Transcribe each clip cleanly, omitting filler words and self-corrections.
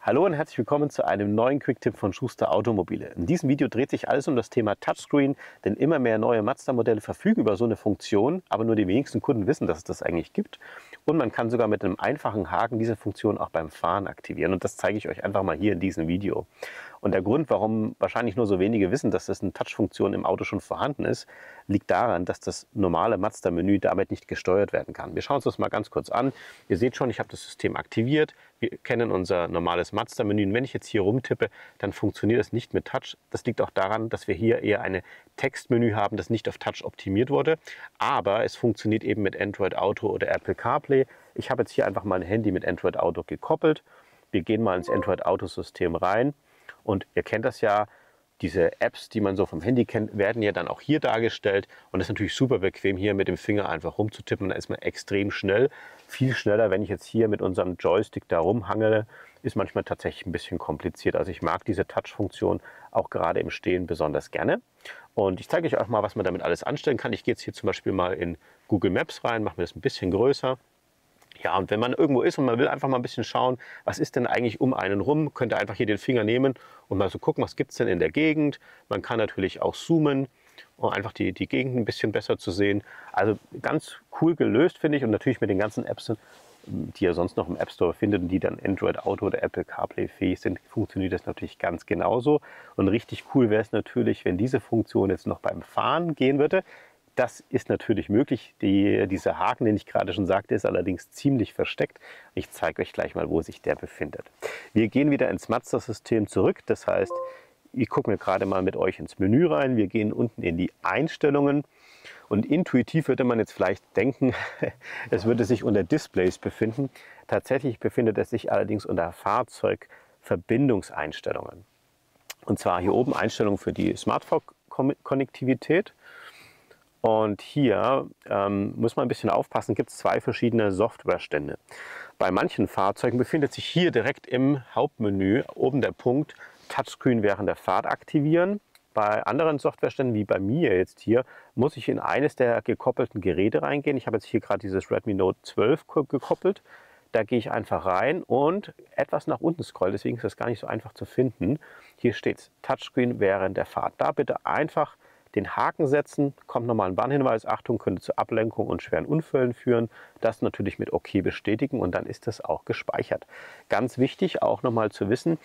Hallo und herzlich willkommen zu einem neuen Quick-Tipp von Schuster Automobile. In diesem Video dreht sich alles um das Thema Touchscreen, denn immer mehr neue Mazda-Modelle verfügen über so eine Funktion, aber nur die wenigsten Kunden wissen, dass es das eigentlich gibt. Und man kann sogar mit einem einfachen Haken diese Funktion auch beim Fahren aktivieren. Und das zeige ich euch einfach mal hier in diesem Video. Und der Grund, warum wahrscheinlich nur so wenige wissen, dass das eine Touch-Funktion im Auto schon vorhanden ist, liegt daran, dass das normale Mazda-Menü damit nicht gesteuert werden kann. Wir schauen uns das mal ganz kurz an. Ihr seht schon, ich habe das System aktiviert. Wir kennen unser normales Mazda-Menü. Und wenn ich jetzt hier rumtippe, dann funktioniert es nicht mit Touch. Das liegt auch daran, dass wir hier eher ein Textmenü haben, das nicht auf Touch optimiert wurde. Aber es funktioniert eben mit Android Auto oder Apple CarPlay. Ich habe jetzt hier einfach mein Handy mit Android Auto gekoppelt. Wir gehen mal ins Android Auto-System rein. Und ihr kennt das ja, diese Apps, die man so vom Handy kennt, werden ja dann auch hier dargestellt. Und das ist natürlich super bequem, hier mit dem Finger einfach rumzutippen. Da ist man extrem schnell. Viel schneller, wenn ich jetzt hier mit unserem Joystick da rumhangele, ist manchmal tatsächlich ein bisschen kompliziert. Also ich mag diese Touch-Funktion auch gerade im Stehen besonders gerne. Und ich zeige euch auch mal, was man damit alles anstellen kann. Ich gehe jetzt hier zum Beispiel mal in Google Maps rein, mache mir das ein bisschen größer. Ja, und wenn man irgendwo ist und man will einfach mal ein bisschen schauen, was ist denn eigentlich um einen rum, könnt ihr einfach hier den Finger nehmen und mal so gucken, was gibt es denn in der Gegend. Man kann natürlich auch zoomen, um einfach die Gegend ein bisschen besser zu sehen. Also ganz cool gelöst, finde ich. Und natürlich mit den ganzen Apps, die ihr sonst noch im App Store findet und die dann Android Auto oder Apple CarPlay fähig sind, funktioniert das natürlich ganz genauso. Und richtig cool wäre es natürlich, wenn diese Funktion jetzt noch beim Fahren gehen würde. Das ist natürlich möglich. Dieser Haken, den ich gerade schon sagte, ist allerdings ziemlich versteckt. Ich zeige euch gleich mal, wo sich der befindet. Wir gehen wieder ins Mazda-System zurück. Das heißt, ich gucke mir gerade mal mit euch ins Menü rein. Wir gehen unten in die Einstellungen. Und intuitiv würde man jetzt vielleicht denken, es würde sich unter Displays befinden. Tatsächlich befindet es sich allerdings unter Fahrzeugverbindungseinstellungen. Und zwar hier oben Einstellungen für die Smartphone-Konnektivität. Und hier muss man ein bisschen aufpassen, gibt es zwei verschiedene Softwarestände. Bei manchen Fahrzeugen befindet sich hier direkt im Hauptmenü oben der Punkt Touchscreen während der Fahrt aktivieren. Bei anderen Softwareständen, wie bei mir jetzt hier, muss ich in eines der gekoppelten Geräte reingehen. Ich habe jetzt hier gerade dieses Redmi Note 12 gekoppelt. Da gehe ich einfach rein und etwas nach unten scrollen, deswegen ist das gar nicht so einfach zu finden. Hier steht es, Touchscreen während der Fahrt. Da bitte einfach den Haken setzen, kommt nochmal ein Warnhinweis, Achtung, könnte zu Ablenkung und schweren Unfällen führen. Das natürlich mit OK bestätigen und dann ist das auch gespeichert. Ganz wichtig auch nochmal zu wissen,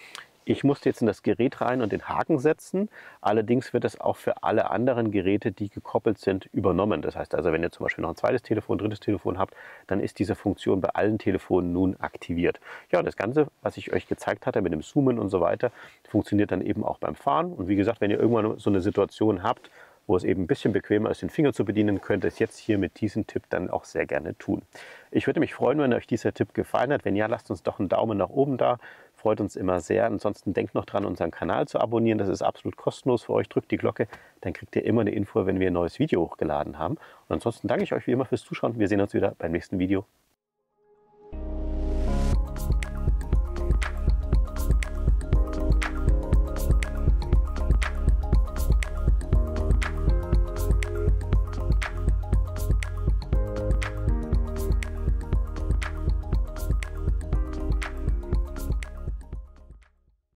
ich musste jetzt in das Gerät rein und den Haken setzen. Allerdings wird es auch für alle anderen Geräte, die gekoppelt sind, übernommen. Das heißt also, wenn ihr zum Beispiel noch ein zweites Telefon, drittes Telefon habt, dann ist diese Funktion bei allen Telefonen nun aktiviert. Ja, und das Ganze, was ich euch gezeigt hatte mit dem Zoomen und so weiter, funktioniert dann eben auch beim Fahren. Und wie gesagt, wenn ihr irgendwann so eine Situation habt, wo es eben ein bisschen bequemer ist, den Finger zu bedienen, könnt ihr es jetzt hier mit diesem Tipp dann auch sehr gerne tun. Ich würde mich freuen, wenn euch dieser Tipp gefallen hat. Wenn ja, lasst uns doch einen Daumen nach oben da. Freut uns immer sehr. Ansonsten denkt noch dran, unseren Kanal zu abonnieren. Das ist absolut kostenlos für euch. Drückt die Glocke, dann kriegt ihr immer eine Info, wenn wir ein neues Video hochgeladen haben. Und ansonsten danke ich euch wie immer fürs Zuschauen. Wir sehen uns wieder beim nächsten Video.